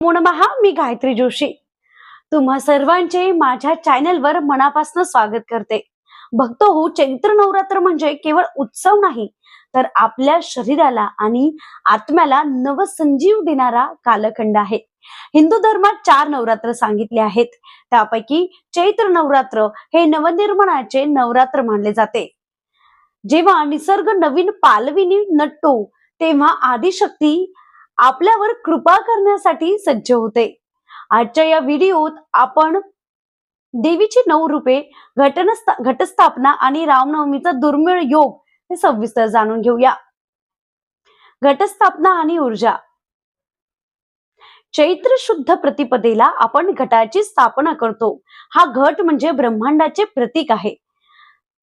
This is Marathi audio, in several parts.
नमो नमः. मी गायत्री जोशी तुम्हा सर्वांचे माझ्या चॅनलवर मनापासून स्वागत करते. भक्तो हो, चैत्र नवरात्र म्हणजे केवळ उत्सव नाही, तर आपल्या शरीराला आणि आत्म्याला नवसंजीव देणारा कालखंड आहे. हिंदू धर्मात 4 नवरात्र सांगितले आहेत. त्यापैकी चैत्र नवरात्र हे नवनिर्माणाचे नवरात्र मानले जाते. जेव्हा निसर्ग नवीन पालवीने नटतो, तेव्हा आदिशक्ती आपल्यावर कृपा करण्यासाठी सज्ज होते. आजच्या या व्हिडिओत आपण देवीची 9 रूपे, घटस्थापना आणि रामनवमीचा दुर्मिळ योग हे सविस्तर जाणून घेऊया. घटस्थापना आणि ऊर्जा. चैत्र शुद्ध प्रतिपदेला आपण घटाची स्थापना करतो. हा घट म्हणजे ब्रह्मांडाचे प्रतीक आहे.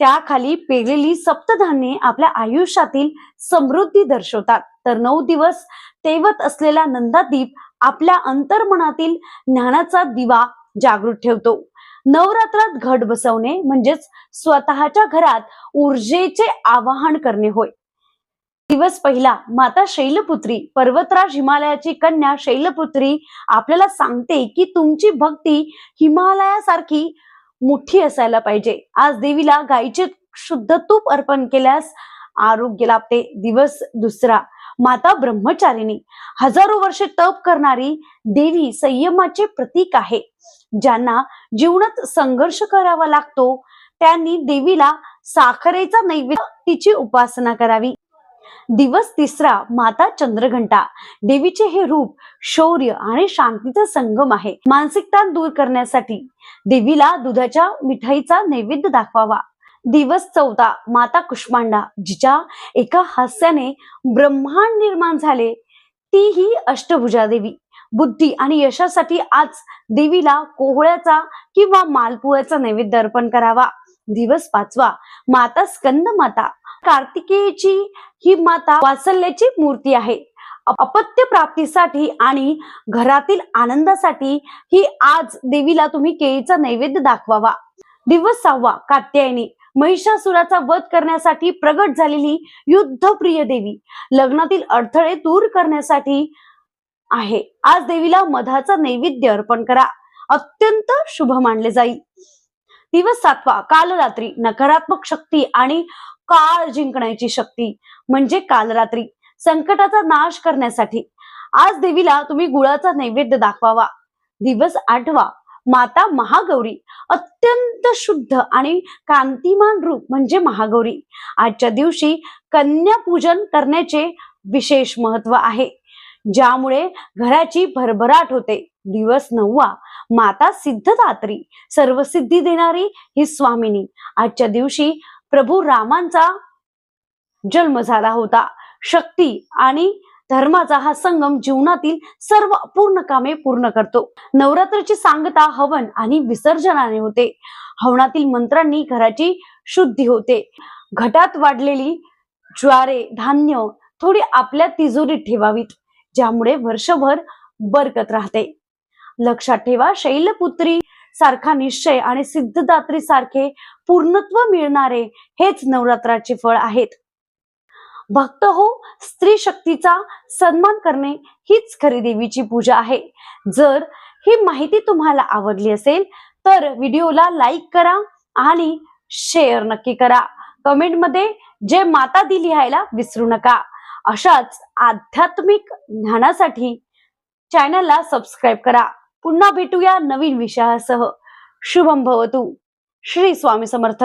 त्याखाली पेरलेली सप्तधान्ये आपल्या आयुष्यातील समृद्धी दर्शवतात. तर 9 दिवस तेवत असलेला नंदादीप आपल्या अंतर्मनातील ज्ञानाचा दिवा जागृत ठेवतो. नवरात्रात घट बसवणे म्हणजेच स्वतःच्या घरात ऊर्जेचे आवाहन करणे होय. दिवस पहिला. माता शैलपुत्री, पर्वतराज हिमालयाची कन्या शैलपुत्री आपल्याला सांगते की तुमची भक्ती हिमालयासारखी मोठी असायला पाहिजे. आज देवीला गायीचे शुद्ध तूप अर्पण केल्यास आरोग्य लाभते. दिवस दुसरा. माता ब्रह्मचारिणी, हजारो वर्षे तप करणारी देवी संयमाचे प्रतीक आहे. ज्यांना जीवनात संघर्ष करावा लागतो त्यांनी देवीला साखरेचा नैवेद्य तिची उपासना करावी. दिवस तिसरा. माता चंद्रघंटा, देवीचे हे रूप शौर्य आणि शांतीचा संगम आहे. मानसिक ताण दूर करण्यासाठी देवीला दुधाच्या मिठाईचा नैवेद्य दाखवावा. दिवस चौथा. माता कुष्मांडा, जिच्या एका हास्याने ब्रह्मांड निर्माण झाले, ती ही अष्टभुजा देवी. बुद्धी आणि यशासाठी आज देवीला कोहळ्याचा किंवा मालपुआचा नैवेद्य अर्पण करावा. दिवस पाचवा. माता स्कंद माता, कार्तिकेयची ही माता वात्सल्याची मूर्ती आहे. अपत्य प्राप्तीसाठी आणि घरातील आनंदासाठी ही आज देवीला तुम्ही केळीचा नैवेद्य दाखवावा. दिवस सहावा. कात्यायनी, महिषासुराचा वध करण्यासाठी प्रगट झालेली युद्धप्रिय देवी, लग्नातील अडथळे दूर करण्यासाठी आहे. आज देवीला मधाचा नैवेद्य अर्पण करा, अत्यंत शुभ मानले जाईल. दिवस सातवा. कालरात्री, नकारात्मक शक्ती आणि काळ जिंकण्याची शक्ती म्हणजे कालरात्री, संकटाचा नाश करण्यासाठी आज देवीला तुम्ही गुळाचा नैवेद्य दाखवावा. दिवस आठवा. माता महागौरी, अत्यंत शुद्ध आणि कांतिमान रूप म्हणजे महागौरी. आजच्या दिवशी कन्या पूजन करण्याचे विशेष महत्व आहे, ज्यामुळे घराची भरभराट होते. दिवस नववा. माता सिद्धदात्री, सर्व सिद्धी देणारी ही स्वामिनी. आजच्या दिवशी प्रभू रामांचा जन्म झाला होता. शक्ती आणि धर्माचा हा संगम जीवनातील सर्व अपूर्ण कामे पूर्ण करतो. नवरात्राची सांगता हवन आणि विसर्जनाने होते. हवनातील मंत्रांनी घराची शुद्धी होते. घटात वाढलेली ज्वारे, धान्य थोडी आपल्या तिजोरीत ठेवावीत, ज्यामुळे वर्षभर बरकत राहते. लक्षात ठेवा, शैलपुत्री सारखा निश्चय आणि सिद्धदात्री सारखे पूर्णत्व मिळणारे हेच नवरात्राचे फळ आहेत. भक्त हो, स्त्री शक्तीचा सन्मान करणे हीच खरी देवीची पूजा आहे. जर ही माहिती तुम्हाला आवडली असेल तर व्हिडिओला लाईक करा आणि शेअर नक्की करा. कमेंट मध्ये जय माता दी लिहायला विसरू नका. अशाच आध्यात्मिक ज्ञानासाठी चॅनलला सबस्क्राईब करा. पुन्हा भेटूया नवीन विषयासह. शुभम भवतु. श्री स्वामी समर्थ.